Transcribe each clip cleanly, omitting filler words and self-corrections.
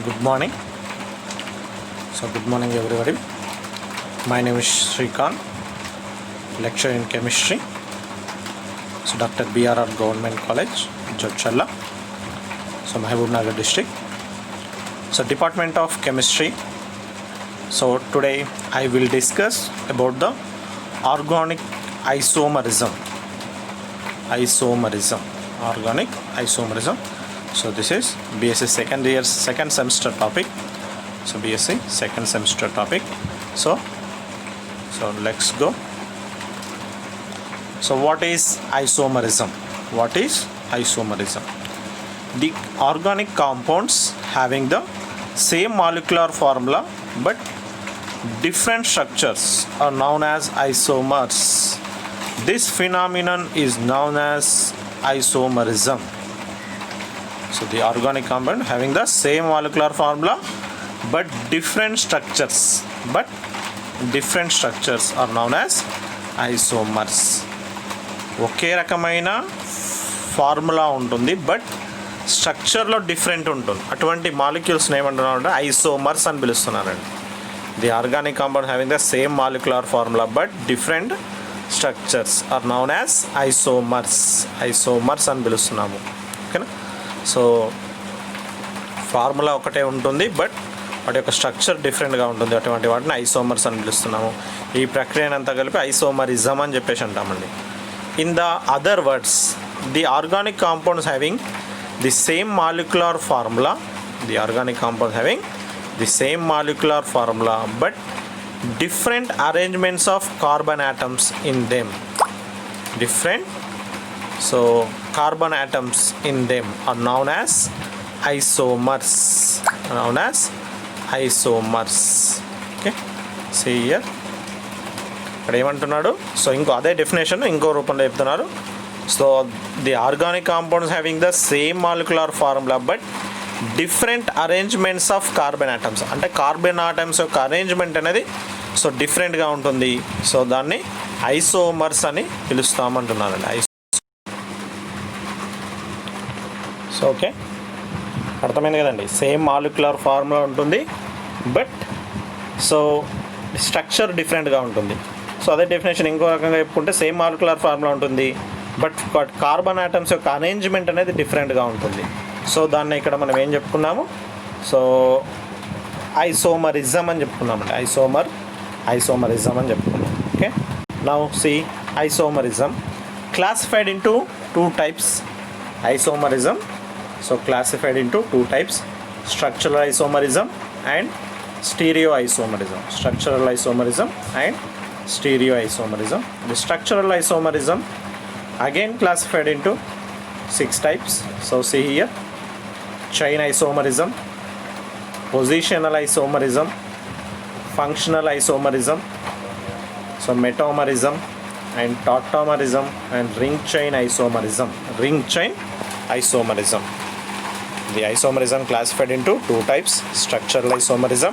Good morning. Good morning everybody. My name is Shrikant, lecturer in chemistry. Dr. BRR Government College.Jadcherla, Mahabubnagar district. Department of Chemistry. Today I will discuss about the organic isomerism. Organic isomerism. This is BSc second semester topic. BSc second semester topic. So let's go. What is isomerism? The organic compounds having the same molecular formula but different structures are known as isomers. This phenomenon is known as isomerism. The organic compound having the same molecular formula but different structures are known as isomers. ఒకే రకమైన formula ఉంటుంది but స్ట్రక్చర్లో different ఉంటుంది. అటువంటి మాలిక్యూల్స్ని ఏమంటున్నారంటే isomers అని పిలుస్తున్నారండి. The organic compound having the same molecular formula but different structures are known as isomers అని పిలుస్తున్నాము. ఓకేనా? ఫార్ములా ఒకటే ఉంటుంది బట్ వాటి యొక్క స్ట్రక్చర్ డిఫరెంట్గా ఉంటుంది. అటువంటి వాటిని ఐసోమర్స్ అని పిలుస్తున్నాము. ఈ ప్రక్రియనంతా కలిపి ఐసోమరిజం అని చెప్పేసి అంటామండి. In the other words, the organic compounds having the same molecular formula, but different arrangements of carbon atoms in them. Carbon atoms in them are known as isomers. Okay, see here. ఇక్కడ ఏమంటున్నాడు? ఇంకో అదే definition ఇంకో రూపంలో చెప్తున్నారు. The organic compounds having the same molecular formula but different arrangements of carbon atoms, అంటే carbon atoms యొక్క arrangement అనేది డిఫరెంట్గా ఉంటుంది. దాన్ని ఐసోమర్స్ అని పిలుస్తామంటున్నారండి. ఓకే, అర్థమైంది కదండి. సేమ్ మాలిక్యులర్ ఫార్ములా ఉంటుంది బట్ స్ట్రక్చర్ డిఫరెంట్గా ఉంటుంది. అదే డెఫినేషన్ ఇంకో రకంగా చెప్పుకుంటే సేమ్ మాలిక్యులర్ ఫార్ములా ఉంటుంది బట్ కార్బన్ ఆటమ్స్ యొక్క అరేంజ్మెంట్ అనేది డిఫరెంట్గా ఉంటుంది. దాన్ని ఇక్కడ మనం ఏం చెప్పుకున్నాము? ఐసోమరిజం అని చెప్పుకున్నామండి. ఐసోమరిజం అని చెప్పుకున్నాం. Okay, now see isomerism classified into two types. Isomerism classified into two types: structural isomerism and stereoisomerism. Structural isomerism and stereoisomerism. The structural isomerism again classified into 6 types. See here: chain isomerism, positional isomerism, functional isomerism, metamerism and tautomerism, and ring chain isomerism. The isomerism classified into two types: structural isomerism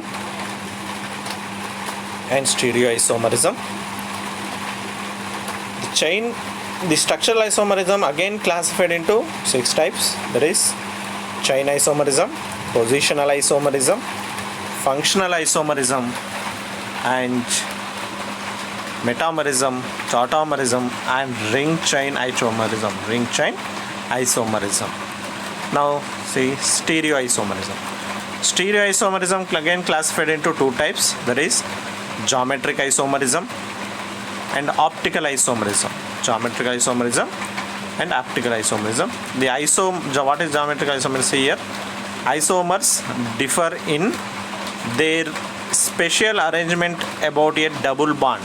and stereoisomerism. The structural isomerism again classified into 6 types. There is chain isomerism, positional isomerism, functional isomerism, and metamerism, tautomerism, and ring chain isomerism. Now see stereoisomerism. Stereoisomerism again classified into two types. That is geometrical isomerism and optical isomerism. What is geometrical isomerism? Here isomers differ in their special arrangement about a double bond.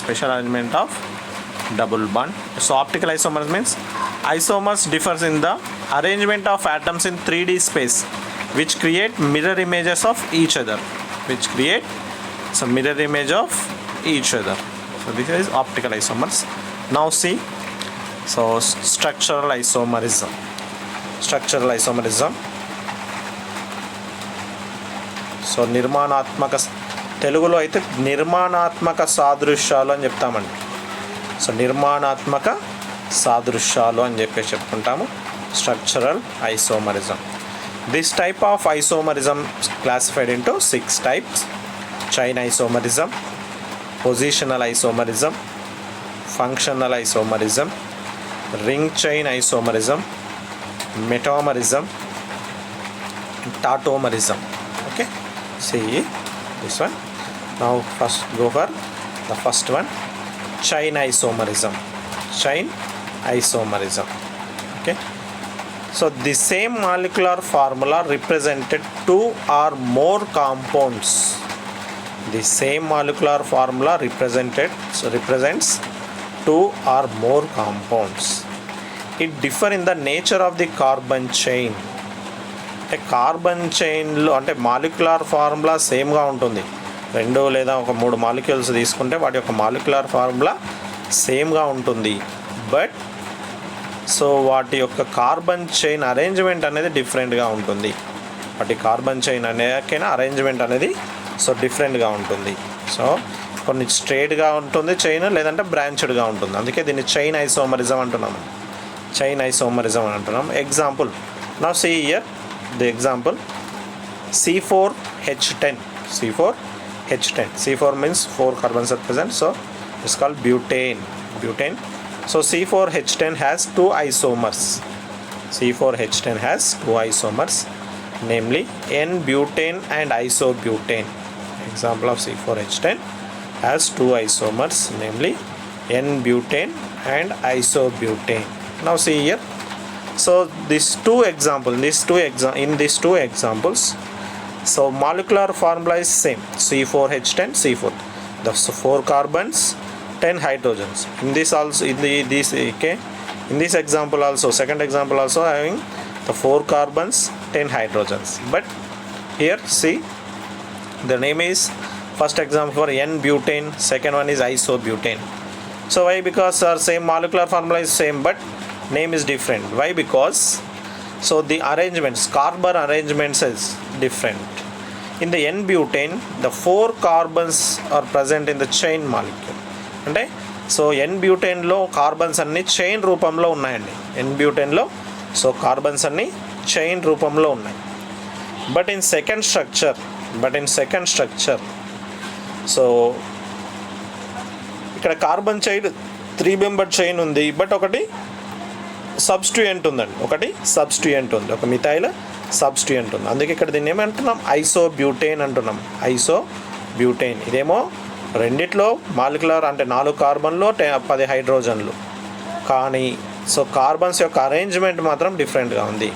Special arrangement of double bond. Optical isomers means isomers differs in the arrangement of atoms in 3D space which create mirror images of each other. This is optical isomers. Now see structural isomerism. నిర్మాణాత్మక తెలుగులో అయితే నిర్మాణాత్మక సాదృశ్యాలు అని చెప్తామండి. So నిర్మాణాత్మక సాదృశ్యాలు అని చెప్పేసి చెప్పుకుంటాము. Structural isomerism. This type of isomerism classified into 6 types: chain isomerism, positional isomerism, functional isomerism, ring chain isomerism, metamerism, tautomerism. Okay, see this one. Now first go for the first one, chain isomerism. Chain isomerism. Okay, so the same molecular formula represented 2 or more compounds. The same molecular formula represents 2 or more compounds. It differ in the nature of the carbon chain. అంటే carbon చైన్లో అంటే molecular formula సేమ్గా ఉంటుంది. 2 లేదా 3 molecules తీసుకుంటే వాటి యొక్క molecular formula సేమ్గా ఉంటుంది. But so వాటి యొక్క కార్బన్ చైన్ అరేంజ్మెంట్ అనేది డిఫరెంట్గా ఉంటుంది. వాటి కార్బన్ చైన్ అనేకైనా అరేంజ్మెంట్ అనేది సో డిఫరెంట్గా ఉంటుంది. సో కొన్ని స్ట్రేట్గా ఉంటుంది చైన్, లేదంటే బ్రాంచ్డ్గా ఉంటుంది. అందుకే దీన్ని చైన్ ఐసోమరిజం అంటున్నాము. చైన్ ఐసోమరిజం అని అంటున్నాం. Example, now see here the example C4H10. C4H10. C4 means 4 carbons are present, so it's called butane. So C4H10 has 2 isomers. C4H10 has 2 isomers, namely N-butane and isobutane. Example of C4H10 has 2 isomers, namely N-butane and isobutane. Now see here. So these two examples, so molecular formula is same. C4H10, C4. The 4 carbons, 10 hydrogens. In this also, in this example also, second example also having the 4 carbons, 10 hydrogens. But here see, the name is first example for N-butane, second one is isobutane. So why? Because our same molecular formula is same, but name is different. Why? Because so the arrangements, carbon arrangements is different. In the N-butane, the 4 carbons are present in the chain molecule. అంటే so N-butaneలో carbons అన్నీ chain రూపంలో ఉన్నాయండి. N-butaneలో so carbons అన్నీ chain రూపంలో ఉన్నాయి. But in second structure so ఇక్కడ carbon chain 3 member chain ఉంది. But ఒకటి సబ్స్టిట్యూయెంట్ ఉందండి. ఒక మిథైల్ సబ్స్టిట్యూయెంట్ ఉంది. అందుకే ఇక్కడ దీన్ని ఏమంటున్నాం? ఐసోబ్యూటేన్ అంటున్నాం. ఐసోబ్యూటేన్. ఇదేమో రెండిట్లో మాలిక్యులర్ అంటే 4 కార్బన్లో 10 హైడ్రోజన్లు. కానీ సో కార్బన్స్ యొక్క అరేంజ్మెంట్ మాత్రం డిఫరెంట్గా ఉంది.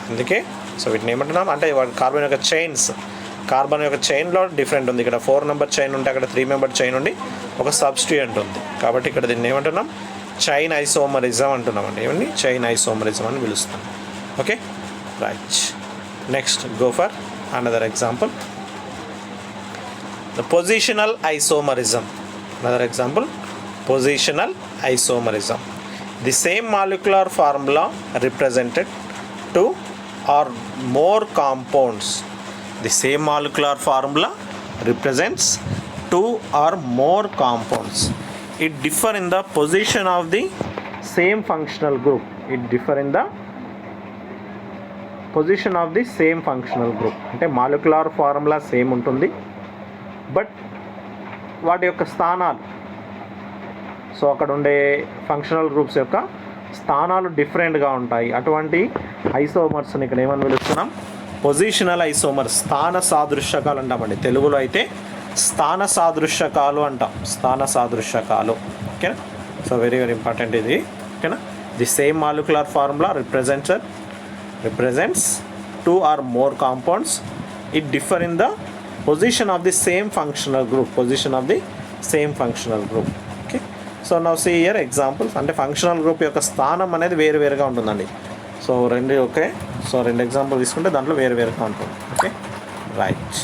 అందుకే సో వీటిని ఏమంటున్నాం అంటే కార్బన్ యొక్క చైన్లో డిఫరెంట్ ఉంది. ఇక్కడ 4 నెంబర్ చైన్ ఉంటే అక్కడ 3 మెంబర్ చైన్ ఉండి ఒక సబ్స్టిట్యూయెంట్ ఉంది. కాబట్టి ఇక్కడ దీన్ని ఏమంటున్నాం? చైన్ ఐసోమరిజం అంటున్నాం అండి. ఏమండి? చైన్ ఐసోమరిజం అని పిలుస్తాం. Okay, right. Next go for another example, the positional isomerism. Another example, positional isomerism. The same molecular formula represented 2 or more compounds. The same molecular formula represents 2 or more compounds. It differ in the position of the same functional group. అంటే molecular formula same ఉంటుంది, but వాటి యొక్క స్థానాలు so అక్కడ ఉండే functional groups యొక్క స్థానాలు డిఫరెంట్గా ఉంటాయి. అటువంటి ఐసోమర్స్ని ఇక్కడ ఏమని పిలుస్తున్నాం? Positional isomers. స్థాన సాదృశ్యకాలు అంటామండి. తెలుగులో అయితే స్థాన సాదృశ్యకాలు అంటాం. ఓకేనా? సో వెరీ ఇంపార్టెంట్ ఇది. ఓకేనా? The same molecular formula represents 2 or more compounds. It differ in the position of the same functional group. Okay, so now see here examples. అంటే ఫంక్షనల్ గ్రూప్ యొక్క స్థానం అనేది వేరుగా ఉంటుందండి. సో రెండు ఎగ్జాంపుల్ తీసుకుంటే దాంట్లో వేరుగా ఉంటుంది. Okay, right.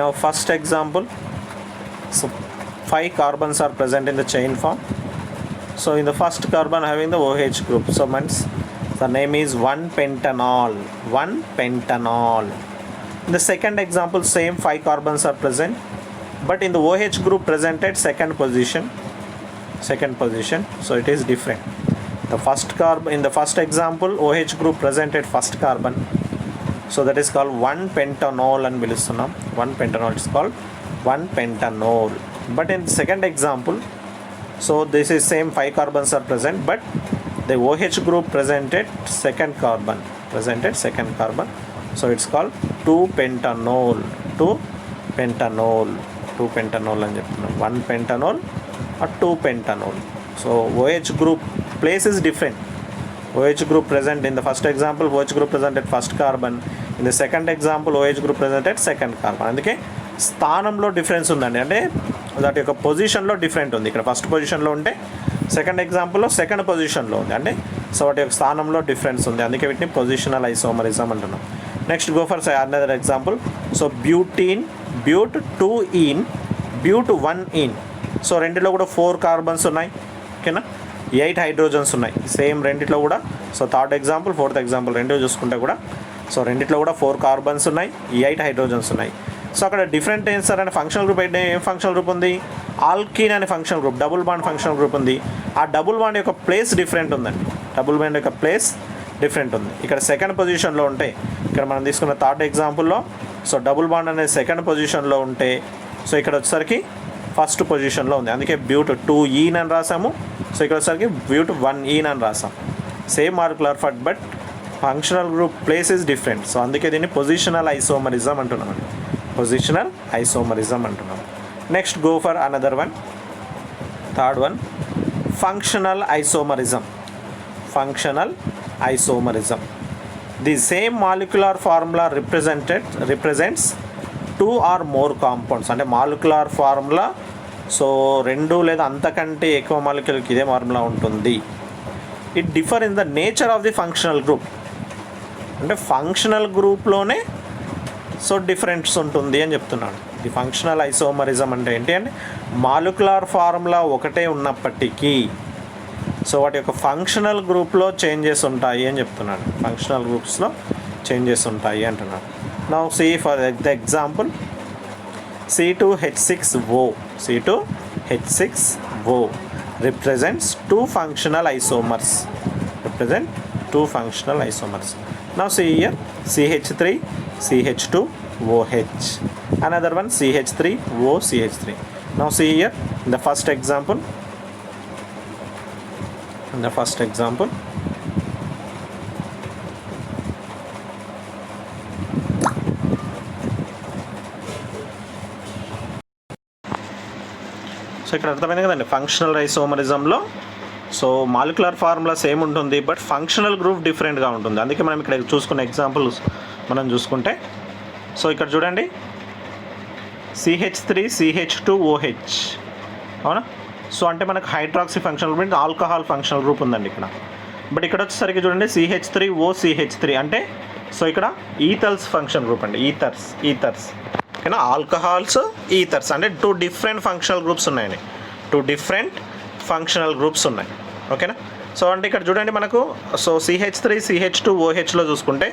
Now first example, so 5 carbons are present in the chain form. So in the first carbon having the OH group, so means the name is 1-pentanol. In the second example, same 5 carbons are present, but in the OH group presented second position, so it is different. The first carbon in the first example, OH group presented first carbon, so that is called 1-pentanol and pilustunam. 1-pentanol is called 1-pentanol. But in the second example, so this is same 5 carbons are present, but the OH group presented second carbon, so it's called 2-pentanol. 2-pentanol అని చెప్తున్నాం. 1-pentanol or 2-pentanol. So OH group place is different. OH group present in the first example, OH group presented first carbon. In the second example, OH group presented second carbon. అందుకే స్థానంలో difference ఉందండి, అంటే దాటి యొక్క పొజిషన్లో different ఉంది. ఇక్కడ first పొజిషన్లో ఉంటే సెకండ్ ఎగ్జాంపుల్లో సెకండ్ పొజిషన్లో ఉంది, అంటే సో వాటి యొక్క స్థానంలో డిఫరెన్స్ ఉంది. అందుకే వీటిని పొజిషనల్ ఐసోమరిజం అంటున్నాం. Next go for another example. So butene, but 2-ene, but 1-ene. So రెండిలో కూడా 4 కార్బన్స్ ఉన్నాయి, ఓకేనా, 8 హైడ్రోజన్స్ ఉన్నాయి సేమ్ రెండిట్లో కూడా. So third example, fourth example రెండు చూసుకుంటే కూడా సో రెండిట్లో కూడా 4 కార్బన్స్ ఉన్నాయి, 8 హైడ్రోజన్స్ ఉన్నాయి. సో అక్కడ డిఫరెంట్ ఏం సార్ అనే ఫంక్షనల్ గ్రూప్ అయితే ఏం ఫంక్షనల్ గ్రూప్ ఉంది, ఆల్కీన్ అనే functional group, double bond functional group ఉంది. ఆ డబుల్ బాండ్ యొక్క ప్లేస్ డిఫరెంట్ ఉందండి, డబుల్ బాండ్ యొక్క ప్లేస్ డిఫరెంట్ ఉంది. ఇక్కడ సెకండ్ పొజిషన్లో ఉంటే, ఇక్కడ మనం తీసుకున్న థర్డ్ ఎగ్జాంపుల్లో సో డబుల్ బాండ్ అనేది సెకండ్ పొజిషన్లో ఉంటే, సో ఇక్కడ వచ్చేసరికి ఫస్ట్ పొజిషన్లో ఉంది. అందుకే బ్యూట్ 2-ene అని రాసాము. సో ఇక్కడ వచ్చేసరికి బ్యూట్ 1-ene అని రాసాం. సేమ్ మాలిక్యులర్ ఫట్ but functional group place is different. So అందుకే దీన్ని పొజిషనల్ ఐసోమరిజం అంటున్నాం అండి, పొజిషనల్ ఐసోమరిజం అంటున్నాం. Next go for another one, third one, functional isomerism. Functional isomerism. The same molecular formula represents 2 or more compounds. అంటే molecular formula so 2 లేదా అంతకంటే ఎక్కువ మాలిక్యులర్కి ఇదే ఫార్ములా ఉంటుంది. It differ in the nature of the functional group. అంటే functional గ్రూప్లోనే so difference ఉంటుంది అని చెప్తున్నాను. ది ఫంక్షనల్ ఐసోమరిజం అంటే ఏంటి అంటే మాలిక్యులర్ ఫార్ములా ఒకటే ఉన్నప్పటికీ సో వాటి యొక్క ఫంక్షనల్ గ్రూప్లో చేంజెస్ ఉంటాయి అని చెప్తున్నాను. ఫంక్షనల్ గ్రూప్స్లో చేంజెస్ ఉంటాయి అంటున్నాను. Now see for the example, C2H6O. C2H6O represents 2 functional isomers. Now see here, CH3CH2OH. Another one CH3OCH3. Now see here in the first example. So ఇక్కడ అర్థమైంది కదండి, ఫంక్షనల్ ఐసోమరిజంలో సో మాలిక్యులర్ ఫార్ములా సేమ్ ఉంటుంది, but functional group డిఫరెంట్గా ఉంటుంది. అందుకే మనం ఇక్కడ చూసుకున్న ఎగ్జాంపుల్స్ మనం చూసుకుంటే సో ఇక్కడ చూడండి, CH3CH2OH, అవునా. సో అంటే మనకు hydroxy functional group, alcohol functional group ఉందండి ఇక్కడ. బట్ ఇక్కడ వచ్చేసరికి చూడండి CH3OCH3 అంటే సో ఇక్కడ ఈథల్స్ ఫంక్షన్ గ్రూప్ అండి, ఈథర్స్ ఓకేనా. ఆల్కహాల్స్, ఈథర్స్ అంటే 2 డిఫరెంట్ ఫంక్షనల్ గ్రూప్స్ ఉన్నాయండి, 2 డిఫరెంట్ ఫంక్షనల్ గ్రూప్స్ ఉన్నాయి, ఓకేనా. సో అంటే ఇక్కడ చూడండి మనకు సో CH3CH2OHలో చూసుకుంటే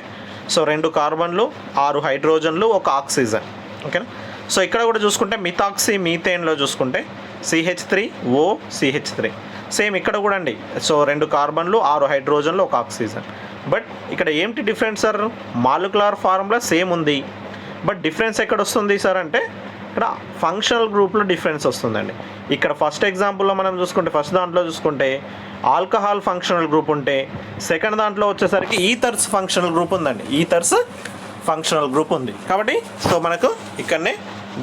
సో 2 కార్బన్లు, 6 హైడ్రోజన్లు, 1 ఆక్సిజన్, ఓకేనా. సో ఇక్కడ కూడా చూసుకుంటే మిథాక్సీ మీథేన్లో చూసుకుంటే CH3OCH3 సేమ్ ఇక్కడ కూడా అండి. So 2 కార్బన్లు, 6 హైడ్రోజన్లు, 1 oxygen. బట్ ఇక్కడ ఏంటి difference sir, molecular formula same ఉంది, బట్ డిఫరెన్స్ ఎక్కడ వస్తుంది సార్ అంటే ఇక్కడ ఫంక్షనల్ గ్రూప్లో డిఫరెన్స్ వస్తుందండి. ఇక్కడ ఫస్ట్ ఎగ్జాంపుల్లో మనం చూసుకుంటే ఫస్ట్ దాంట్లో చూసుకుంటే ఆల్కహాల్ ఫంక్షనల్ గ్రూప్ ఉంటే సెకండ్ దాంట్లో వచ్చేసరికి ఈథర్స్ ఫంక్షనల్ గ్రూప్ ఉందండి, ఈథర్స్ ఫంక్షనల్ గ్రూప్ ఉంది. కాబట్టి సో మనకు ఇక్కడనే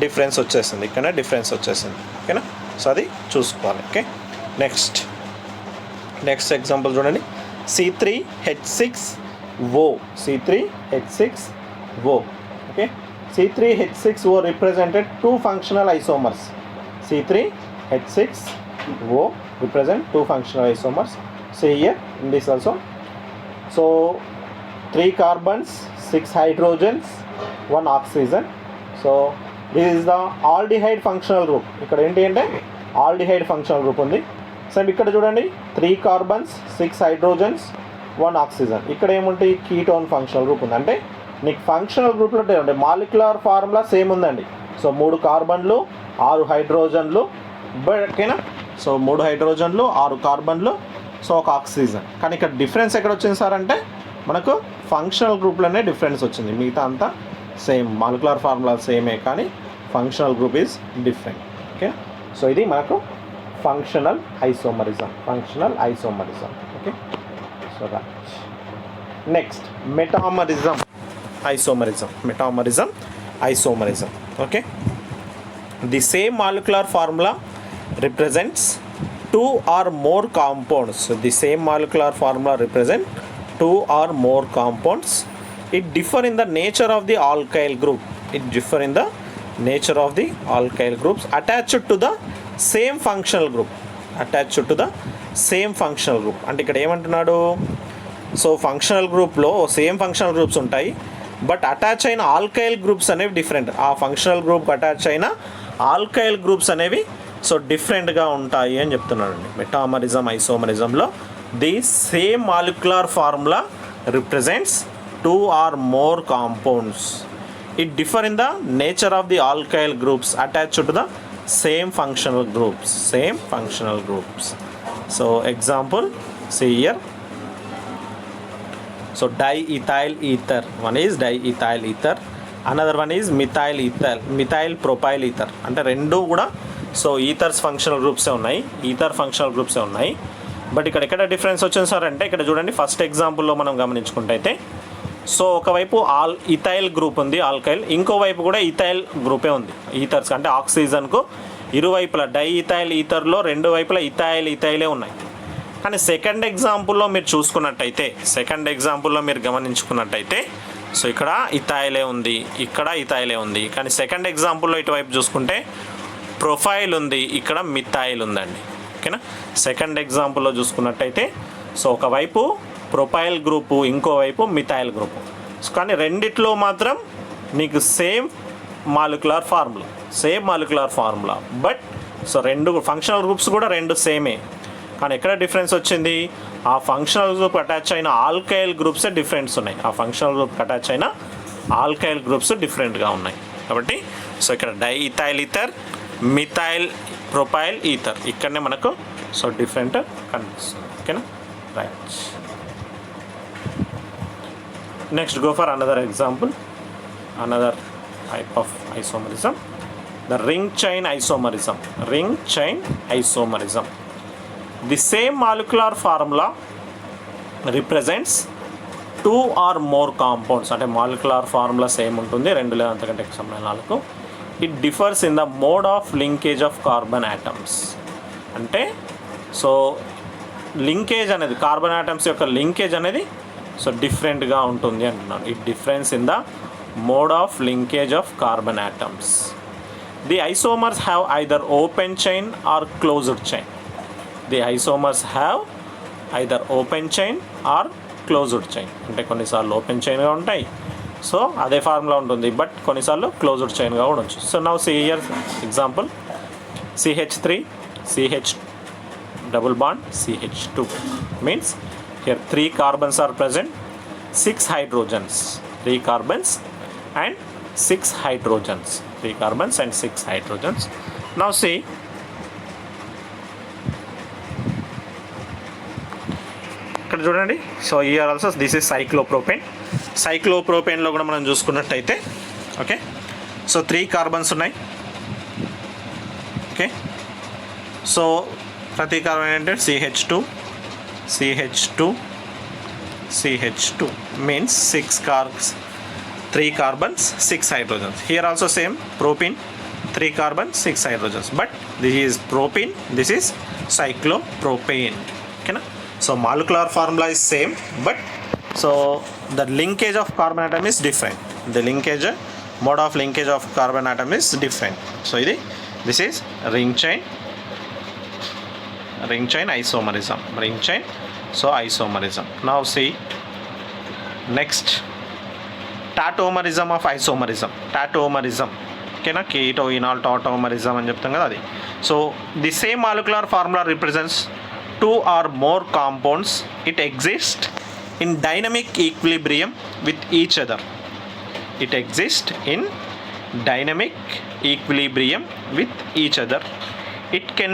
డిఫరెన్స్ వచ్చేసింది, ఓకేనా. సో అది చూసుకోవాలి, ఓకే. నెక్స్ట్ ఎగ్జాంపుల్ చూడండి, C3H6O. Okay, C3H6O represented 2 functional isomers. C3H6O represent 2 functional isomers. See here in this also. So 3 carbons, 6 hydrogens, 1 oxygen. So this is the aldehyde functional group. ఇక్కడ ఏంటి అంటే aldehyde functional group ఉంది. So ఇక్కడ చూడండి 3 carbons, 6 hydrogens, 1 oxygen. ఇక్కడ ఏముంటాయి, ketone functional group ఉంది, అంటే నీకు ఫంక్షనల్ గ్రూప్లో అంటే మాలిక్యులర్ ఫార్ములా సేమ్ ఉందండి. సో 3 కార్బన్లు 6 హైడ్రోజన్లు, ఓకేనా. సో 3 హైడ్రోజన్లు 6 కార్బన్లు, సో ఒక ఆక్సిజన్. కానీ ఇక్కడ డిఫరెన్స్ ఎక్కడ వచ్చింది సార్ అంటే మనకు ఫంక్షనల్ గ్రూప్లోనే డిఫరెన్స్ వచ్చింది. మిగతా అంతా సేమ్, మాలిక్యులర్ ఫార్ములా సేమే కానీ functional group is different. Okay, so ఇది మనకు functional isomerism. Okay, so right. Next metamerism isomerism. Okay, the same molecular formula represents 2 or more compounds. So the same molecular formula represent 2 or more compounds. It differ in the nature of the alkyl group. Attached to the same functional group. అంటే ఇక్కడ ఏమంటున్నాడు, so functional గ్రూప్లో same functional groups ఉంటాయి, but attach అయిన alkyl groups అనేవి different. ఆ functional group attach అయిన alkyl groups అనేవి సో డిఫరెంట్గా ఉంటాయి అని చెప్తున్నాడండి. మెటామరిజం ఐసోమరిజంలో the same molecular formula represents 2 or more compounds. It differ in the nature of the alkyl groups attached to the same functional groups. So example, see here. So diethyl ether, one is diethyl ether, another one is methyl propyl ether. అంటే రెండు కూడా so ether functional గ్రూప్సే ఉన్నాయి. But ఇక్కడ ఎక్కడ difference వచ్చింది sir అంటే ఇక్కడ చూడండి, ఫస్ట్ ఎగ్జాంపుల్లో మనం గమనించుకుంటే అయితే సో ఒకవైపు ఇథైల్ గ్రూప్ ఉంది ఆల్కైల్, ఇంకోవైపు కూడా ఇథైల్ గ్రూపే ఉంది. ఈథర్స్ అంటే ఆక్సిజన్కు ఇరువైపులా డైఇథైల్ ఈథర్లో రెండు వైపులా ఇథైలే ఉన్నాయి. కానీ సెకండ్ ఎగ్జాంపుల్లో మీరు గమనించుకున్నట్టయితే సో ఇక్కడ ఇథైలే ఉంది, ఇక్కడ ఇథైలే ఉంది. కానీ సెకండ్ ఎగ్జాంపుల్లో ఇటువైపు చూసుకుంటే ప్రొఫైల్ ఉంది, ఇక్కడ మిథైల్ ఉందండి. ఓకేనా, సెకండ్ ఎగ్జాంపుల్లో చూసుకున్నట్టయితే సో ఒకవైపు ప్రొఫైల్ గ్రూపు, ఇంకోవైపు మిథైల్ గ్రూపు. కానీ రెండిట్లో మాత్రం నీకు same molecular formula, but so రెండు ఫంక్షనల్ గ్రూప్స్ కూడా రెండు సేమే. కానీ ఎక్కడ డిఫరెన్స్ వచ్చింది, ఆ ఫంక్షనల్ గ్రూప్ అటాచ్ అయిన ఆల్కైల్ గ్రూప్సే డిఫరెన్స్ ఉన్నాయి. డిఫరెంట్గా ఉన్నాయి. కాబట్టి సో ఇక్కడ diethyl ether, methyl propyl ether, ఇక్కడనే మనకు సో డిఫరెంట్ కనిపిస్తుంది. ఓకేనా, right. Next go for another example, another type of isomerism, the ring chain isomerism. The same molecular formula represents 2 or more compounds. అంటే మాలిక్యులర్ ఫార్ములా సేమ్ ఉంటుంది, 2 లేదా అంతకంటే సమానాలకు. It differs in the mode of linkage of carbon atoms. అంటే so linkage అనేది carbon atoms యొక్క linkage అనేది so డిఫరెంట్గా ఉంటుంది అంటున్నాను. It difference in the mode of linkage of carbon atoms. The isomers have either open chain or closed chain. Closed chain అంటే కొన్నిసార్లు open చైన్గా ఉంటాయి, సో అదే ఫార్ములా ఉంటుంది, బట్ కొన్నిసార్లు క్లోజ్డ్ చైన్గా కూడా ఉండొచ్చు. So now see here example, CH3 CH double bond CH2 means here 3 carbons are present, 6 hydrogens, 3 carbons and 6 hydrogens, 3 carbons and 6 hydrogens. Now see, ఇక్కడ చూడండి, so here also this is సైక్లోప్రోపేన్లో కూడా మనం చూసుకున్నట్టయితే ఓకే, సో 3 కార్బన్స్ ఉన్నాయి. Okay, so ప్రతి carbon ఏంటంటే CH2 means 6 carbons, 3 carbons, 6 hydrogens. Here also same, propene, 3 carbons, 6 hydrogens, but this is propene, this is cyclopropane. Okay na? So molecular formula is same, but so the linkage of carbon atom is different. The mode of linkage of carbon atom is different. So this is ring chain isomerism. Isomerism. Now see next, tautomerism of isomerism. Okay na, keto enol tautomerism అని చెప్తాం కదా అది. So the same molecular formula represents 2 or more compounds. It exists in dynamic equilibrium with each other. it exists in dynamic equilibrium with each other. It can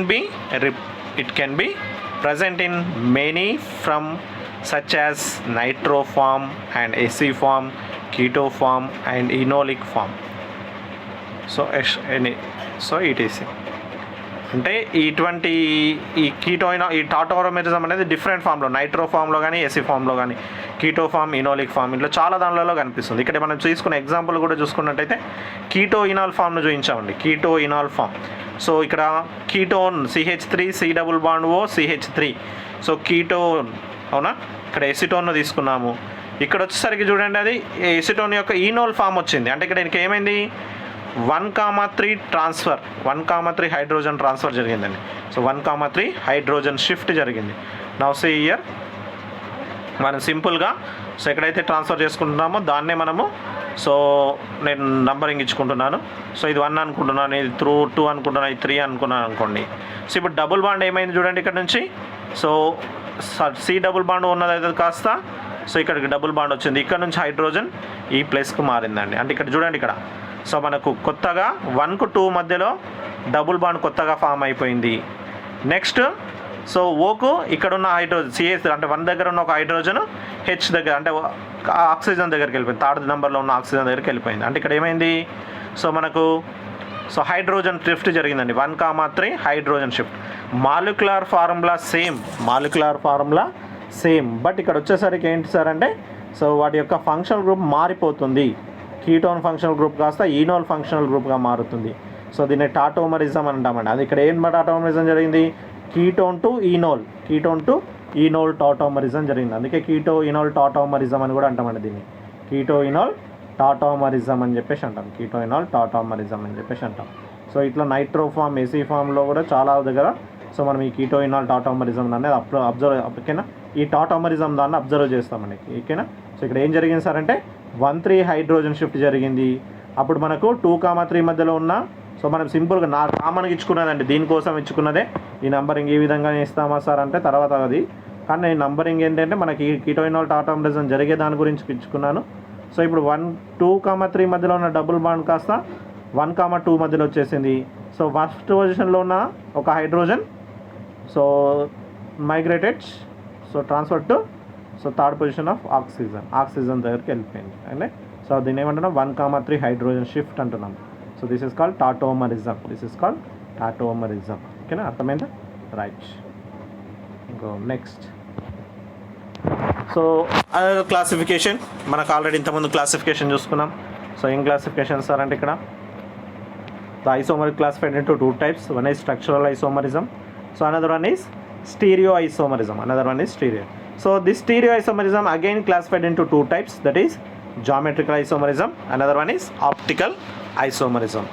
be present in many from such as nitro form and acid form, keto form and enolic form. So it is అంటే ఇటువంటి ఈ ఈ tautomerism అనేది different ఫామ్లో, nitro ఫామ్లో కానీ AC ఫామ్లో కానీ, కీటో ఫామ్, ఇనోలిక్ ఫామ్, ఇట్లా చాలా దానిలలో కనిపిస్తుంది. ఇక్కడ మనం తీసుకున్న ఎగ్జాంపుల్ కూడా చూసుకున్నట్టయితే కీటో ఇనాల్ ఫామ్ను చూపించామండి. Keto ఇనాల్ form. సో ఇక్కడ ketone CH3 C double bond O CH3. So ketone అవునా. ఇక్కడ ఎసిటోన్ను తీసుకున్నాము. ఇక్కడ వచ్చేసరికి చూడండి అది ఎసిటోన్ యొక్క ఈనోల్ ఫామ్ వచ్చింది. అంటే ఇక్కడ దీనికి ఏమైంది 1,3 ట్రాన్స్ఫర్, 1,3 హైడ్రోజన్ ట్రాన్స్ఫర్ జరిగిందండి. సో 1,3 హైడ్రోజన్ షిఫ్ట్ జరిగింది. నౌ సీ హియర్ మనం సింపుల్గా సో ఎక్కడైతే ట్రాన్స్ఫర్ చేసుకుంటున్నామో దాన్నే మనము సో నేను నంబరింగ్ ఇచ్చుకుంటున్నాను. సో ఇది 1 అనుకుంటున్నాను, ఇది 2 అనుకుంటున్నాను, ఇది 3 అనుకున్నాను అనుకోండి. సో ఇప్పుడు డబుల్ బాండ్ ఏమైంది చూడండి ఇక్కడ నుంచి. సో C డబుల్ బాండ్ ఉన్నదైతే కాస్త సో ఇక్కడికి డబుల్ బాండ్ వచ్చింది. ఇక్కడ నుంచి హైడ్రోజన్ ఈ ప్లేస్కు మారిందండి. అంటే ఇక్కడ చూడండి ఇక్కడ సో మనకు కొత్తగా 1కు 2 మధ్యలో డబుల్ బాండ్ కొత్తగా ఫామ్ అయిపోయింది. నెక్స్ట్ సో ఓకు ఇక్కడ ఉన్న హైడ్రోజన్ CH అంటే 1 దగ్గర ఉన్న ఒక హైడ్రోజన్ H దగ్గర అంటే ఆక్సిజన్ దగ్గరికి వెళ్ళిపోయింది, 3rd నెంబర్లో ఉన్న ఆక్సిజన్ దగ్గరికి వెళ్ళిపోయింది. అంటే ఇక్కడ ఏమైంది సో మనకు సో హైడ్రోజన్ షిఫ్ట్ జరిగిందండి. 1,3 hydrogen shift. Molecular formula same but ఇక్కడ వచ్చేసరికి ఏంటి సార్ అంటే సో వాటి యొక్క ఫంక్షనల్ గ్రూప్ మారిపోతుంది. కీటోన్ ఫంక్షనల్ గ్రూప్ కాస్త ఈనోల్ ఫంక్షనల్ గ్రూప్గా మారుతుంది. సో దీన్ని టాటోమరిజం అంటామండి. అది ఇక్కడ ఏం టాటోమరిజం జరిగింది, కీటోన్ టు ఈనోల్ టాటోమరిజం జరిగింది. అందుకే కీటో ఇనోల్ టాటోమరిజం అని కూడా అంటామండి. దీన్ని కీటో ఇనోల్ టాటోమరిజం అని చెప్పేసి అంటాం. కీటో ఇనోల్ టాటోమరిజం అని చెప్పేసి అంటాం. సో ఇట్లా నైట్రో ఫామ్, ఎసి ఫామ్లో కూడా చాలా దగ్గర సో మనం ఈ కీటో ఇనోల్ టాటోమరిజం అనేది అబ్జర్వ్ ఓకేనా, ఈ టాటోమరిజం దాన్ని అబ్జర్వ్ చేస్తామండి. ఓకేనా. సో ఇక్కడ ఏం జరిగింది సార్ అంటే 1,3 హైడ్రోజన్ షిఫ్ట్ జరిగింది. అప్పుడు మనకు 2,3 మధ్యలో ఉన్న సో మనం సింపుల్గా నా కామన్గా ఇచ్చుకున్నదండి, దీనికోసం ఇచ్చుకున్నదే. ఈ నంబరింగ్ ఈ విధంగా ఇస్తామా సార్ అంటే తర్వాత అది, కానీ నంబరింగ్ ఏంటంటే మనకి కీటో ఇనోల్ టాటోమరిజం జరిగే దాని గురించి ఇచ్చుకున్నాను. సో ఇప్పుడు 2,3 మధ్యలో ఉన్న డబుల్ బాండ్ కాస్త 1,2 మధ్యలో వచ్చేసింది. సో ఫస్ట్ పొజిషన్లో ఉన్న ఒక hydrogen so migrated so transfer to so 3rd position of oxygen దగ్గరికి వెళ్ళిపోయింది. అంటే సో దీన్ని ఏమంటున్నాం 1,3 హైడ్రోజన్ షిఫ్ట్ అంటున్నాం. So this is called tautomerism. ఓకేనా, అర్థమైందా? రైట్. ఇంకో నెక్స్ట్ సో క్లాసిఫికేషన్ మనకు ఆల్రెడీ ఇంతకుముందు క్లాసిఫికేషన్ చూసుకున్నాం. సో ఏం క్లాసిఫికేషన్ సార్ అంటే ఇక్కడ the isomer classified into 2 types. One is structural isomerism, so another one is stereoisomerism. So this stereoisomerism again classified into 2 types, that is geometrical isomerism, another one is optical isomerism.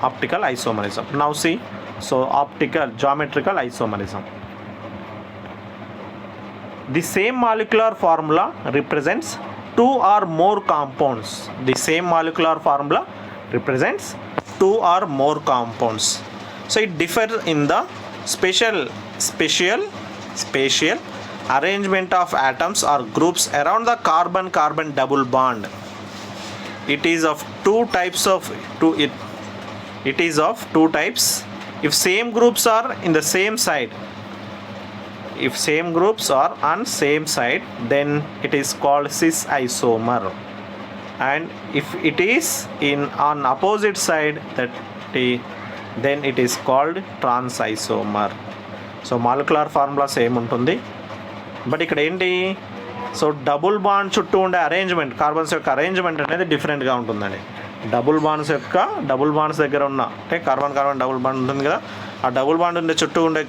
Now see, so geometrical isomerism, the same molecular formula represents 2 or more compounds. So it differs in the spatial arrangement of atoms or groups around the carbon double bond. It is of two types. If same groups are in the same side, then it is called cis isomer, and if it is on opposite side, then it is called trans isomer. So molecular formula same ఉంటుంది, but ఇక్కడ ఏంటి so double bond చుట్టూ ఉండే arrangement, carbons యొక్క arrangement అనేది డిఫరెంట్గా ఉంటుందండి. Double bonds దగ్గర ఉన్న అంటే కార్బన్ డబుల్ బాండ్ ఉంటుంది కదా, ఆ డబుల్ బాండ్ ఉండే చుట్టూ ఉండే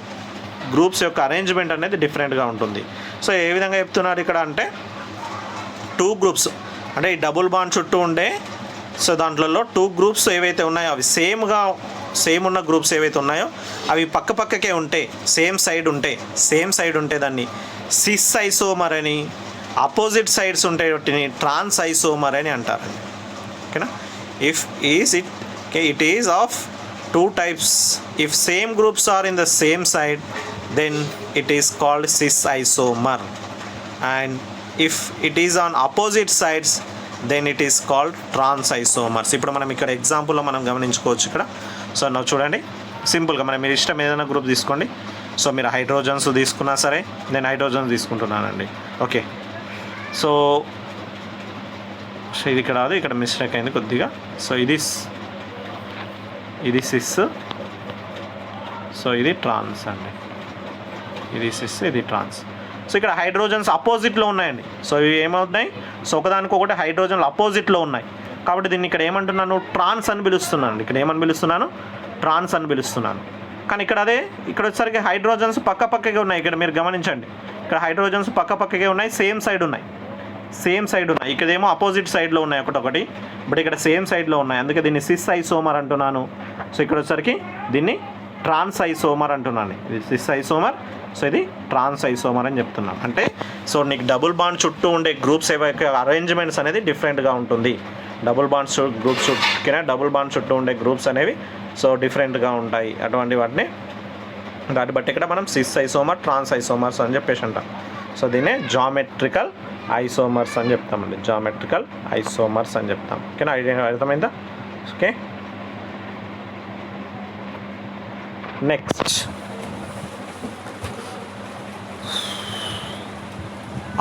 గ్రూప్స్ యొక్క అరేంజ్మెంట్ అనేది డిఫరెంట్గా ఉంటుంది. సో ఏ విధంగా చెప్తున్నారు ఇక్కడ అంటే 2 గ్రూప్స్ అంటే ఈ డబుల్ బాండ్ చుట్టూ ఉండే సో దాంట్లో 2 గ్రూప్స్ ఏవైతే ఉన్నాయో అవి సేమ్ ఉన్న గ్రూప్స్ ఏవైతే ఉన్నాయో అవి పక్కకే ఉంటే సేమ్ సైడ్ ఉంటే దాన్ని సిస్ ఐసోమర్ అని, అపోజిట్ సైడ్స్ ఉంటే వాటిని ట్రాన్స్ ఐసోమర్ అని అంటారండి. ఓకేనా. It is of 2 types. If same groups are in the same side, then it is called cis isomer, and if it is on opposite sides, then it is called trans isomers. ఇప్పుడు మనం ఇక్కడ ఎగ్జాంపుల్లో మనం గమనించుకోవచ్చు ఇక్కడ. So నువ్వు చూడండి సింపుల్గా మీరు ఇష్టం ఏదైనా గ్రూప్ తీసుకోండి. సో మీరు హైడ్రోజన్స్ తీసుకున్నా సరే, నేను హైడ్రోజన్స్ తీసుకుంటున్నానండి. ఓకే, సో ఇది ఇక్కడ కాదు, ఇక్కడ మిస్టేక్ అయింది కొద్దిగా. సో ఇది సిస్, సో ఇది ట్రాన్స్ అండి. ఇది సిస్, ఇది ట్రాన్స్. సో ఇక్కడ హైడ్రోజన్స్ అపోజిట్లో ఉన్నాయండి. సో ఇవి ఏమవుతున్నాయి, సో ఒకదానికొకటి హైడ్రోజన్లు అపోజిట్లో ఉన్నాయి. కాబట్టి దీన్ని ఇక్కడ ఏమంటున్నాను, ట్రాన్స్ అని పిలుస్తున్నాను. ఇక్కడ ఏమని పిలుస్తున్నాను, ట్రాన్స్ అని పిలుస్తున్నాను. కానీ ఇక్కడ ఇక్కడ వచ్చేసరికి హైడ్రోజన్స్ పక్కపక్కగా ఉన్నాయి. ఇక్కడ మీరు గమనించండి, ఇక్కడ హైడ్రోజన్స్ పక్కపక్కగా ఉన్నాయి, సేమ్ సైడ్ ఉన్నాయి. ఇక్కడేమో అపోజిట్ సైడ్లో ఉన్నాయి ఒకటొకటి, బట్ ఇక్కడ సేమ్ సైడ్లో ఉన్నాయి. అందుకే దీన్ని సిస్ ఐసోమర్ అంటున్నాను. సో ఇక్కడ వచ్చేసరికి దీన్ని ట్రాన్స్ ఐసోమర్ అంటున్నాను. ఇది సిస్ ఐసోమర్, సో ఇది ట్రాన్స్ ఐసోమర్ అని చెప్తున్నాను. అంటే సో నీకు డబుల్ బాండ్ చుట్టూ ఉండే గ్రూప్స్ అరేంజ్మెంట్స్ అనేది డిఫరెంట్గా ఉంటుంది. డబుల్ బాండ్ చుట్టూ ఉండే గ్రూప్స్ అనేవి సో డిఫరెంట్గా ఉంటాయి. దాన్ని బట్టి ఇక్కడ మనం సిస్ ఐసోమర్, ట్రాన్స్ ఐసోమర్స్ అని చెప్పేసి అంటాం. సో దీన్నే జామెట్రికల్ ఐసోమర్స్ అని చెప్తామండి. జామెట్రికల్ ఐసోమర్స్ అని చెప్తాం. ఓకేనా, అర్థమైందా? Okay, next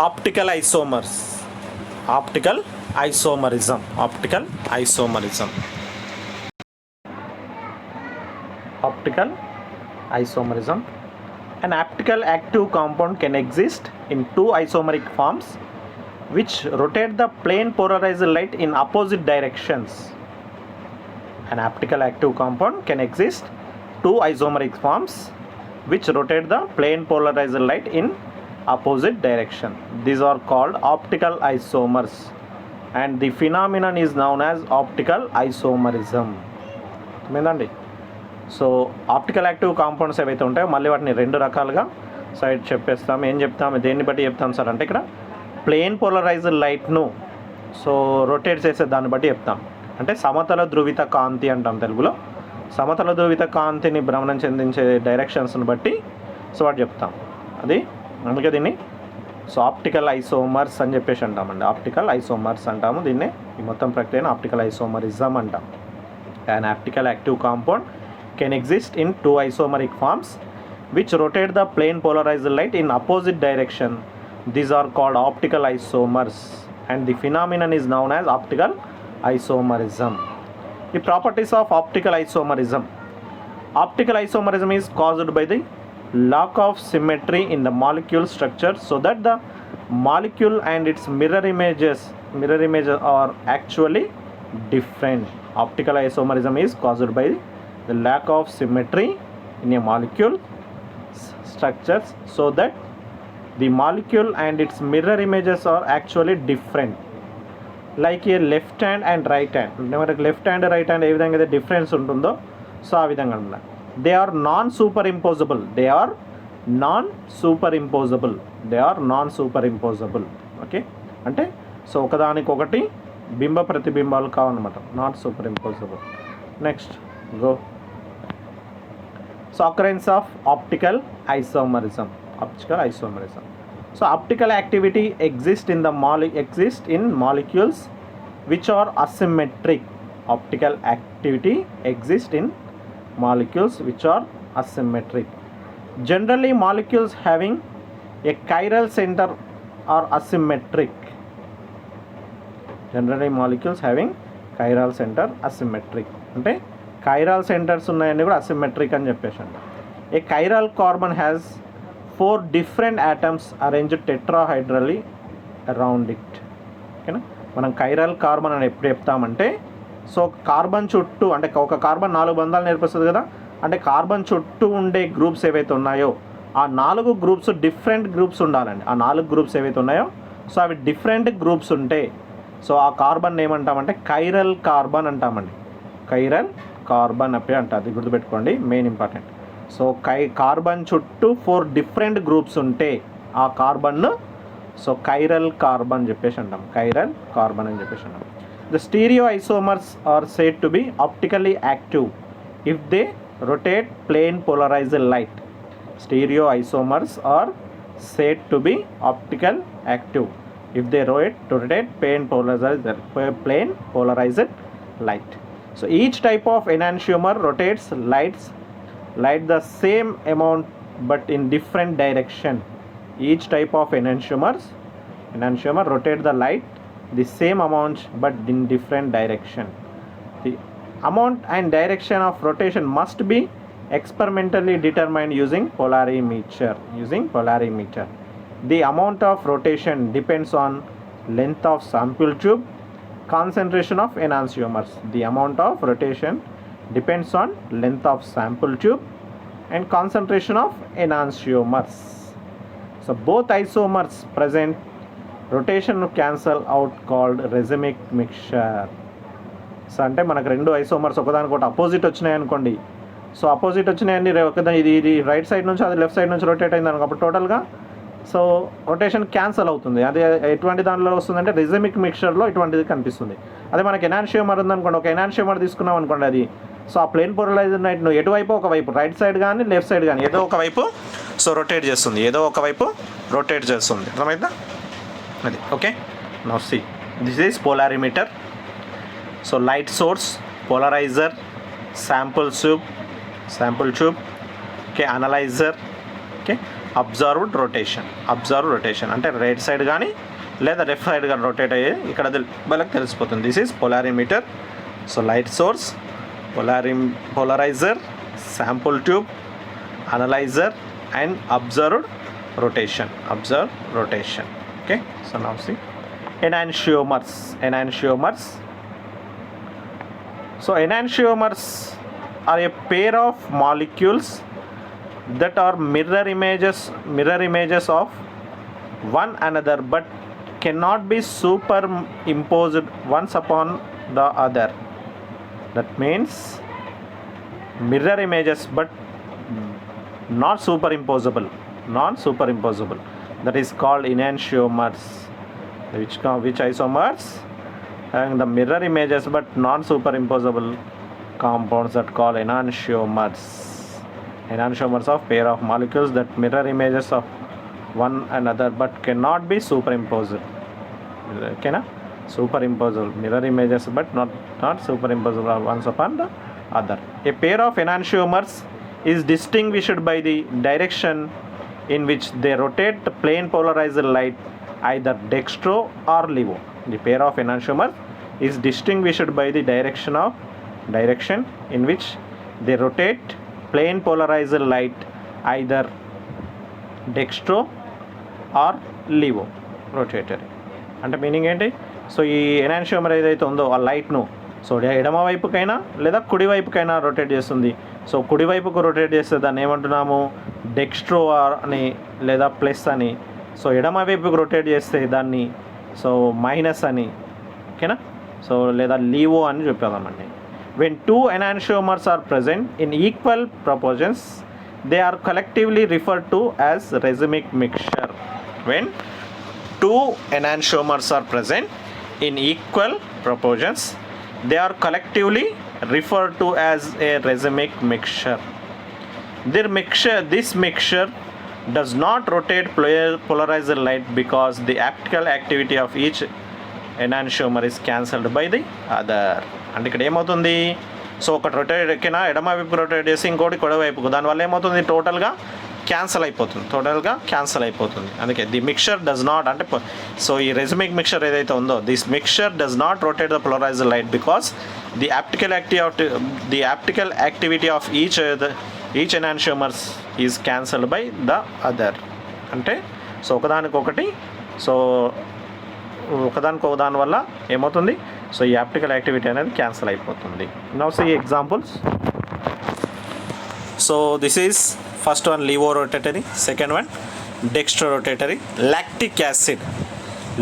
optical isomers. Optical isomerism. An optical active compound can exist in two isomeric forms which rotate the plane polarized light in opposite directions. An optical active compound can exist two isomeric forms which rotate the plane polarized light in opposite direction. These are called optical isomers and the phenomenon is known as optical isomerism. ఏందండి, so optical active compounds ఏవైతే ఉంటాయో మళ్ళీ వాటిని రెండు రకాలుగా side చెప్పేస్తాం. ఏం చెప్తాము, దేన్ని బట్టి చెప్తాం సార్ అంటే ఇక్కడ ప్లేన్ పోలరైజ్డ్ లైట్ను సో రొటేట్ చేసే దాన్ని బట్టి చెప్తాం. అంటే సమతల ధ్రువిత కాంతి అంటాం తెలుగులో. సమతల ధ్రువిత కాంతిని భ్రమణం చెందించే డైరెక్షన్స్ని బట్టి సో వాటి చెప్తాం. అది అందుకే దీన్ని సో ఆప్టికల్ ఐసోమర్స్ అని చెప్పేసి అంటామండి. ఆప్టికల్ ఐసోమర్స్ అంటాము దీన్నే. ఈ మొత్తం ప్రక్రియను ఆప్టికల్ ఐసోమరిజం అంటాం. An optical active compound can exist in two isomeric forms which rotate the plane polarized light in opposite direction. These are called optical isomers and the phenomenon is known as optical isomerism. The properties of optical isomerism. Optical isomerism is caused by the lack of symmetry in the molecule structure so that the molecule and its mirror images are actually different. Optical isomerism is caused by the lack of symmetry in a molecule structures so that the molecule and its mirror images are actually different. Like a left hand and right hand. మనకి left hand right hand ఏ విధంగా అయితే difference ఉంటుందో so ఆ విధంగా అన్నమాట. They are non superimposable. Okay, అంటే so ఒకదానికొకటి బింబ ప్రతిబింబాలు కావన్నమాట, not superimposable. Next go. So occurrence of optical isomerism. So optical activity exist in molecules which are asymmetric. Optical activity exist in molecules which are asymmetric. Generally molecules having a chiral centre are asymmetric. Generally molecules having chiral centre asymmetric. అంటే chiral centres ఉన్నాయని కూడా asymmetric అని చెప్పేసి అంట. A chiral carbon has 4 different atoms arranged tetrahedrally around it. ఓకేనా, మనం chiral carbon అని ఎప్పుడు చెప్తామంటే సో కార్బన్ చుట్టూ అంటే ఒక కార్బన్ 4 బంధాలు నేర్పిస్తుంది కదా, అంటే కార్బన్ చుట్టూ ఉండే గ్రూప్స్ ఏవైతే ఉన్నాయో ఆ 4 గ్రూప్స్ డిఫరెంట్ గ్రూప్స్ ఉండాలండి. ఆ 4 గ్రూప్స్ ఏవైతే ఉన్నాయో సో అవి డిఫరెంట్ గ్రూప్స్ ఉంటే సో ఆ కార్బన్ ఏమంటామంటే కైరల్ కార్బన్ అంటామండి. కైరల్ కార్బన్ అప్పే అంట, అది గుర్తుపెట్టుకోండి, మెయిన్ ఇంపార్టెంట్. సో కార్బన్ చుట్టూ 4 డిఫరెంట్ గ్రూప్స్ ఉంటే ఆ కార్బన్ను సో కైరల్ కార్బన్ చెప్పేసి అంటాం. కైరల్ కార్బన్ అని చెప్పేసి అంటాం. The stereoisomers are said to be optically active if they rotate plane polarised light. Stereoisomers are said to be optical active if they rotate plane polarized light. So each type of enantiomer rotates light the same amount but in different direction. Each type of enantiomer rotate the light the same amount but in different direction. The amount and direction of rotation must be experimentally determined using polarimeter. The amount of rotation depends on length of sample tube, concentration of enantiomers. The amount of rotation depends on length of sample tube and concentration of enantiomers. So both isomers present rotation cancel out called racemic mixture. So అంటే మనకు రెండు isomers ఒకదానికొకటి opposite వచ్చినాయి అనుకోండి. So opposite వచ్చినాయండి, ఇది right side నుంచి అది లెఫ్ట్ సైడ్ నుంచి రొటేట్ అయింది అనుకో, అప్పుడు టోటల్గా సో రొటేషన్ క్యాన్సల్ అవుతుంది. అది ఎటువంటి దాంట్లో వస్తుందంటే రిజమిక్ మిక్చర్లో ఇటువంటిది కనిపిస్తుంది. అదే మనకి ఎనాన్షియోమర్ ఉందనుకోండి, ఒక ఎనాన్షియోమర్ తీసుకున్నాం అనుకోండి, అది సో ఆ ప్లేన్ పోలరైజ్డ్ లైట్ను ఎటువైపు ఒకవైపు రైట్ సైడ్ కానీ లెఫ్ట్ సైడ్ కానీ ఏదో ఒకవైపు సో రొటేట్ చేస్తుంది, అర్థమైందా? అది okay. Now see this is polarimeter. So light source, polariser, sample tube, okay, analyser, okay, observed rotation అంటే రైట్ సైడ్ కానీ లేదా లెఫ్ట్ సైడ్ కానీ రొటేట్ అయ్యేది ఇక్కడ వాళ్ళకి తెలిసిపోతుంది. This is polarimeter. So light source, polariser, sample tube, analyser and observed rotation. Okay. So now see enantiomers. So enantiomers are a pair of molecules that are mirror images of one another but cannot be superimposed once upon the other. That means mirror images but not superimposable. That is called enantiomers. Which isomers having the mirror images but non superimposable compounds that called enantiomers. Enantiomers of pair of molecules that mirror images of one another but cannot be superimposed. Okay na? Superimposable mirror images but not superimposable once upon the other. A pair of enantiomers is distinguished by the direction in which they rotate the plane polarized light, either dextro or levo. The pair of enantiomers is distinguished by the direction in which they rotate plane polarized light, either dextro or levo rotatory. అంటే meaning ఏంటి? So ఈ ఎనాన్షియోమర్ ఏదైతే ఉందో ఆ లైట్ను so ఎడమ వైపుకైనా లేదా కుడి వైపుకైనా rotate చేస్తుంది. సో కుడివైపుకు రొటేట్ చేస్తే దాన్ని ఏమంటున్నాము? డెక్స్ట్రో అని లేదా ప్లస్ అని. సో ఎడమ వైపుకు రొటేట్ చేస్తే దాన్ని సో మైనస్ అని, ఓకేనా? సో లేదా లీవో అని చెప్పేదామండి. When two enantiomers are present in equal proportions, they are collectively referred to as racemic mixture. When two enantiomers are present in equal proportions, they are collectively referred to as a racemic mixture. This mixture does not rotate polarized light because the optical activity of each enantiomer is cancelled by the other. అంటే ఇక్కడ ఏమవుతుంది? So ఒకటి rotate ఎక్కినా ఎడమ వైపు rotate చేసి ఇంకోటి కుడి వైపుకు, దానివల్ల ఏమవుతుంది? టోటల్గా క్యాన్సల్ అయిపోతుంది. అందుకే ది మిక్చర్ డస్ నాట్ అంటే సో ఈ రెసిమిక్ మిక్చర్ ఏదైతే ఉందో, this mixture does not rotate the polarised light because the optical activity of each enantiomers is cancelled by the other. అంటే సో ఒకదానికొకటి దాని వల్ల ఏమవుతుంది? సో ఈ ఆప్టికల్ యాక్టివిటీ అనేది క్యాన్సిల్ అయిపోతుంది. Now see examples. So this is first one laevo rotatory, second one dextro rotatory, lactic acid,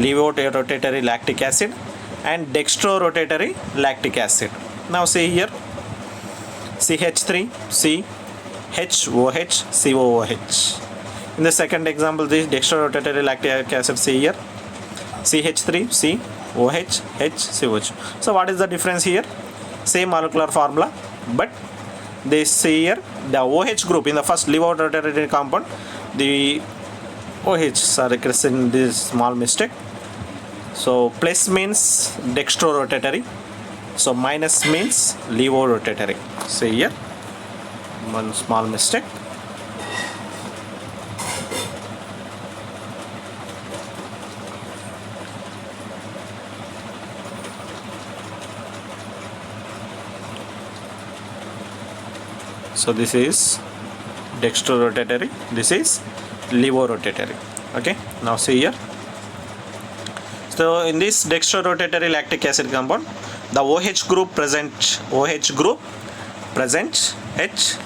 laevo rotatory lactic acid and Dextro rotatory lactic acid. Now see here CH3 CHOH COOH. In the second example, this dextro rotatory lactic acid, see here CH3 COH HCOH. So what is the difference here? Same molecular formula, but they see here the OH group in the first levo rotatory compound, the OH, sorry, this small mistake, So plus means dextro-rotatory. So minus means levo-rotatory. So here one small mistake. So this is dextro-rotatory, this is levo-rotatory. Okay, now see here. So in this dextro-rotatory lactic acid compound, the OH group present at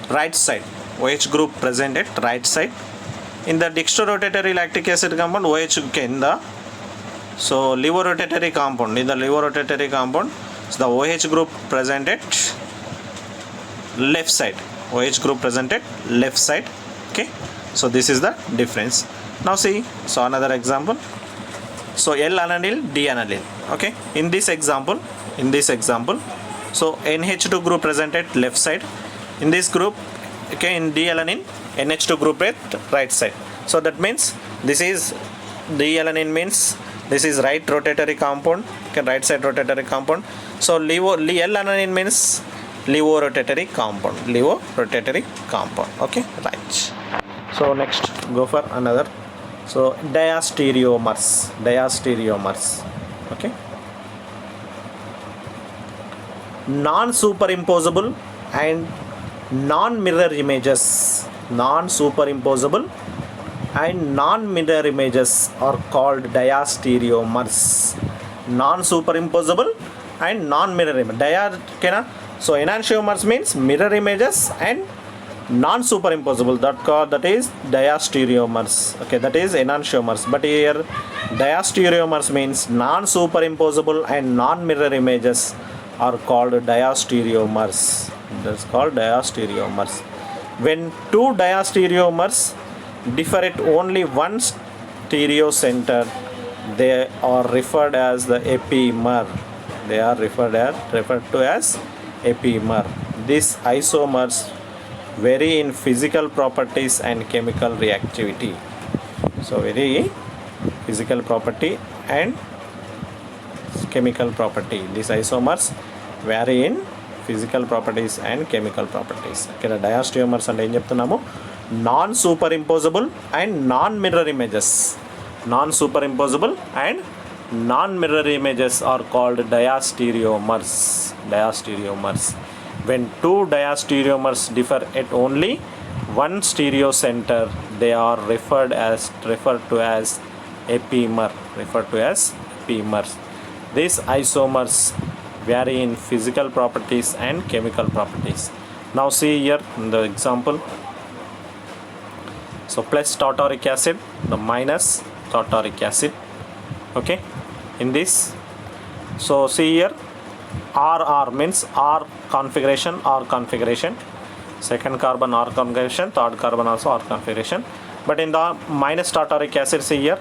right side. OH group present at right side. In the dextro-rotatory lactic acid compound, OH in the so levo-rotatory compound. In the levo-rotatory compound, so the OH group present at left side. OH group present at left side. Okay, so this is the difference. Now see, so another example. So L-alanine, D-alanine. Okay, in this example, so NH2 group present at left side. In this group, okay, in D-alanine, NH2 group at right side. So that means this is D-alanine means this is right rotatory compound, okay, right side rotatory compound. So L-alanine means levo-rotatory compound. Okay, right. So next go for another. So diastereomers. Okay, non-superimposable and non-mirror images. Non-superimposable and non-mirror images are called diastereomers. Non-superimposable and non-mirror image. So enantiomers means mirror images and non-superimposable, that is diastereomers. Okay, that is enantiomers. But here diastereomers means non-superimposable and non-mirror images are called diastereomers. That's called diastereomers. When two diastereomers differ at only one stereo center, they are referred as the epimer. They are referred to as epimer. These isomers vary in physical properties and chemical reactivity. So vary physical property and chemical property. These isomers vary in physical properties and chemical properties. Okay, diastereomers and em cheptunnamu non-superimposable and non-mirror images. Non-superimposable and non-mirror images are called diastereomers. When two diastereomers differ at only one stereo center, they are referred to as epimer. These isomers vary in physical properties and chemical properties. Now see here in the example. So plus tartaric acid, the minus tartaric acid. Okay, in this, so see here RR means R configuration, second carbon R configuration, third carbon also R configuration. But in the minus tartaric acid, see here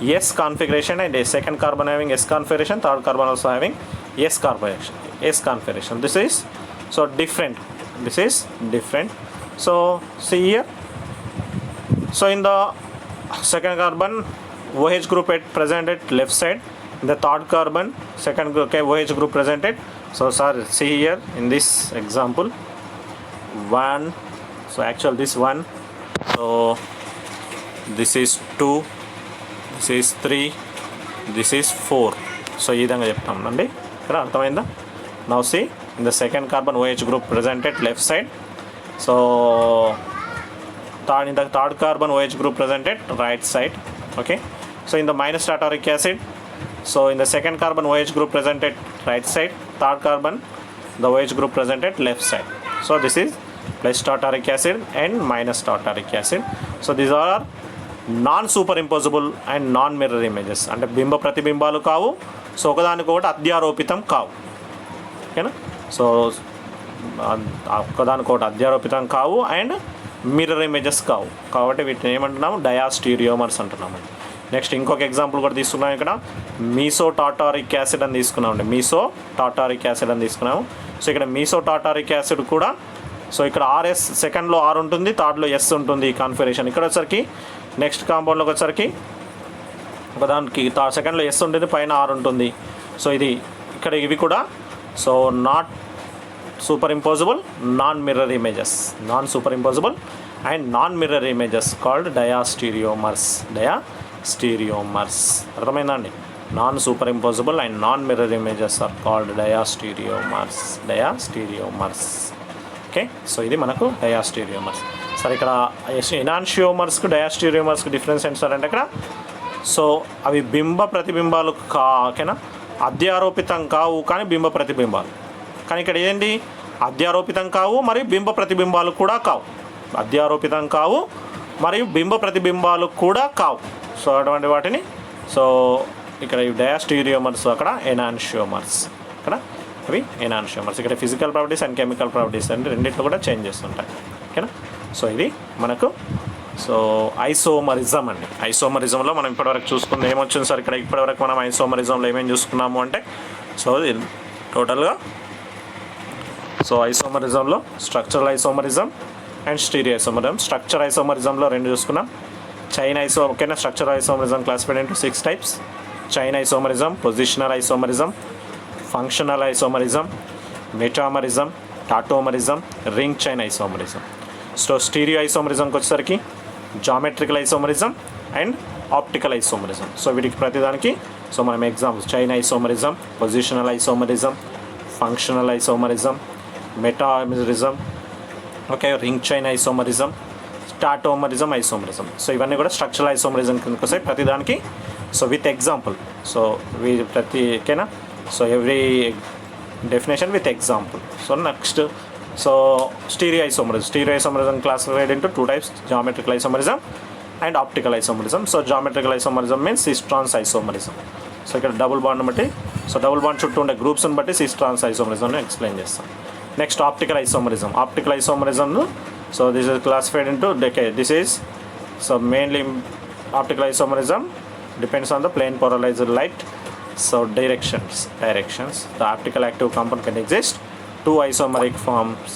S configuration and a second carbon having S configuration, third carbon also having S configuration. This is so different. So see here, so in the second carbon OH group present at left side, in the third carbon second group, okay, OH group presented. So sir, see here in this example 1, so actually this 1, so this is 2, this is 3, this is 4. So ఈ విధంగా చెప్తామండి, ఇక్కడ అర్థమైందా? Now see in the second carbon OH group presented left side, so in the third carbon OH group presented right side. Okay, so in the minus tartaric acid, so in the second carbon OH group presented right side, third carbon the OH group presented left side. So this is plus tartaric acid and minus tartaric acid. So these are non-superimposable and non-mirror images. అంటే బింబ ప్రతిబింబాలు కావు, so ఒకదానికొకటి అధ్యారోపితం కావు. ఓకేనా? So ఒకదానికొకటి అధ్యారోపితం కావు and mirror images కావు, కాబట్టి వీటిని ఏమంటున్నాము? డయాస్టీరియోమర్స్ అంటున్నామండి. నెక్స్ట్ ఇంకొక ఎగ్జాంపుల్ కూడా తీసుకున్నాం, ఇక్కడ మీసో టాటారిక్ యాసిడ్ అని తీసుకున్నామండి. మీసో టాటారిక్ యాసిడ్ అని తీసుకున్నాము. సో ఇక్కడ మీసో టాటారిక్ యాసిడ్ కూడా, సో ఇక్కడ ఆర్ఎస్ సెకండ్లో ఆర్ ఉంటుంది, థర్డ్లో ఎస్ ఉంటుంది ఈ కాన్ఫిగరేషన్. ఇక్కడ వచ్చరికి నెక్స్ట్ కాంపౌండ్లోకి వచ్చరికి ఒకదానికి సెకండ్లో ఎస్ ఉంటుంది, పైన ఆర్ ఉంటుంది. సో ఇది ఇక్కడ ఇవి కూడా so not super impossible non mirror images, non super impossible and non mirror images called diastereomers. Diastereomers అర్థమైందా అండి? Non super impossible and non mirror images are called diastereomers. Diastereomers. Okay, so ఇది మనకు diastereomers. సరే, ఇక్కడ ఎనాన్షియోమర్స్కి డయాస్టీరియోమర్స్కి difference ఏంటి sir అంటే ఇక్కడ so అవి బింబ ప్రతిబింబాలు ఓకేనా, అధ్యారోపితం కావు కానీ బింబ ప్రతిబింబాలు. కానీ ఇక్కడ ఏంటి, అధ్యారోపితం కావు మరియు బింబ ప్రతిబింబాలు కూడా కావు. అధ్యారోపితం కావు మరియు బింబ ప్రతిబింబాలు కూడా కావు. సో అటువంటి వాటిని సో ఇక్కడ ఇవి డయాస్టీరియోమర్స్, అక్కడ ఎనాన్షియోమర్స్. ఇక్కడ ఇవి ఎనాన్షియోమర్స్. ఇక్కడ physical properties and chemical properties అంటే రెండింటిలో కూడా చేంజ్ చేస్తుంటాయి. ఓకేనా, సో ఇది మనకు సో ఐసోమరిజం అండి. ఐసోమరిజంలో మనం ఇప్పటివరకు చూసుకుంది ఏమొచ్చింది సార్? ఇక్కడ ఇప్పటివరకు మనం ఐసోమరిజంలో ఏమేమి చూసుకున్నాము అంటే సో ఇది టోటల్గా సో ఐసోమరిజంలో structural isomerism and stereoisomerism. Structure ఐసోమరిజంలో రెండు చూసుకున్నాం. చైన్ ఓకేనా, structural isomerism classified into 6 types. Chain isomerism, positional isomerism, functional isomerism, metamerism, tautomerism, ring chain isomerism. So stereo ఐసోమరిజంకి వచ్చేసరికి geometrical isomerism and optical isomerism. So వీటికి ప్రతిదానికి so మనం examples chain isomerism, positional isomerism, functional isomerism, metamerism, okay, ring chain isomerism, tautomerism, isomerism. So ఇవన్నీ కూడా structural isomerism కిందకి వస్తాయి ప్రతిదానికి. సో విత్ ఎగ్జాంపుల్, సో ప్రతి ఓకేనా, so every definition with example. So next so stereoisomerism. Stereoisomerism classified into 2 types, geometrical isomerism and optical isomerism. So geometrical isomerism means cis trans isomerism. So ఇక్కడ double bond బట్టి so double bond చుట్టూ ఉండే గ్రూప్స్ని బట్టి cis trans ఐసోమరిజంని explain చేస్తాం. Next optical isomerism. Optical isomerism so this is classified into this is so mainly optical isomerism depends on the plane polarized light. So directions. The optical active component can exist 2 isomeric forms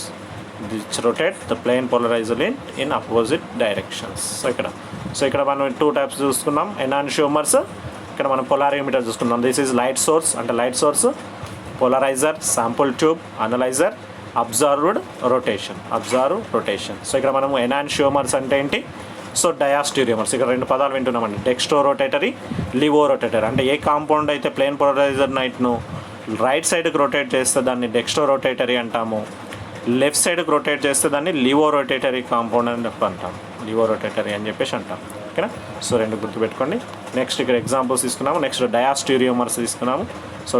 which rotate the plane polarized light in opposite directions. So ఇక్కడ మనం 2 types చూసుకున్నాం. Enantiomers, ఇక్కడ మనం polarimeter చూసుకున్నాం. This is light source అంటే light source, polariser, sample tube, analyser, observed rotation. So ఇక్కడ మనము enantiomers అంటే ఏంటి, సో డయాస్టీరియోమర్స్. ఇక్కడ 2 పదాలు వింటున్నామండి, డెక్స్ట్రో రొటేటరీ, లివో రొటేటరీ. అంటే ఏ కాంపౌండ్ అయితే ప్లేన్ పోలరైజర్ నైట్ను రైట్ సైడ్కి రొటేట్ చేస్తే దాన్ని డెక్స్ట్రో రొటేటరీ అంటాము, లెఫ్ట్ సైడ్కి రొటేట్ చేస్తే దాన్ని లివో రొటేటరీ కాంపౌండ్ అని అంటాం, లివో రొటేటరీ అని చెప్పేసి అంటాం. ఓకేనా, సో 2 గుర్తుపెట్టుకోండి. నెక్స్ట్ ఇక్కడ ఎగ్జాంపుల్స్ తీసుకున్నాము. నెక్స్ట్ డయాస్టీరియోమర్స్ తీసుకున్నాము. సో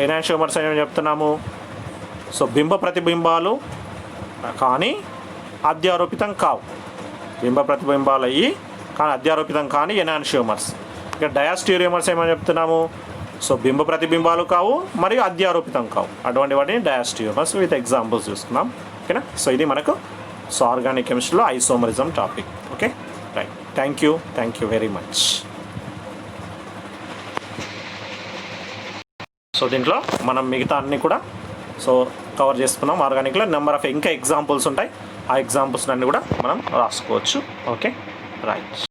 ఎనాన్షియోమర్స్ ఏమేమి చెప్తున్నాము, సో బింబ ప్రతిబింబాలు కానీ అధ్యారోపితం కావు. బింబ ప్రతిబింబాలు అయ్యి కానీ అధ్యారోపితం కానీ ఎనాన్షియోమర్స్. ఇక్కడ డయాస్టీరియోమర్స్ ఏమని చెప్తున్నాము, సో బింబ ప్రతిబింబాలు కావు మరియు అధ్యారోపితం కావు. అటువంటి వాటిని డయాస్టీరియోమర్స్ విత్ ఎగ్జాంపుల్స్ చూసుకున్నాం. ఓకేనా, సో ఇది మనకు సో ఆర్గానిక్ కెమిస్ట్రీలో isomerism topic. Okay, right, thank you very much. So దీంట్లో మనం మిగతా అన్నీ కూడా సో కవర్ చేసుకున్నాం. ఆర్గానిక్లో నెంబర్ ఆఫ్ ఇంకా ఎగ్జాంపుల్స్ ఉంటాయి. ఆ ఎగ్జాంపుల్స్ అన్నీ కూడా మనం రాసుకోవచ్చు. Okay, right.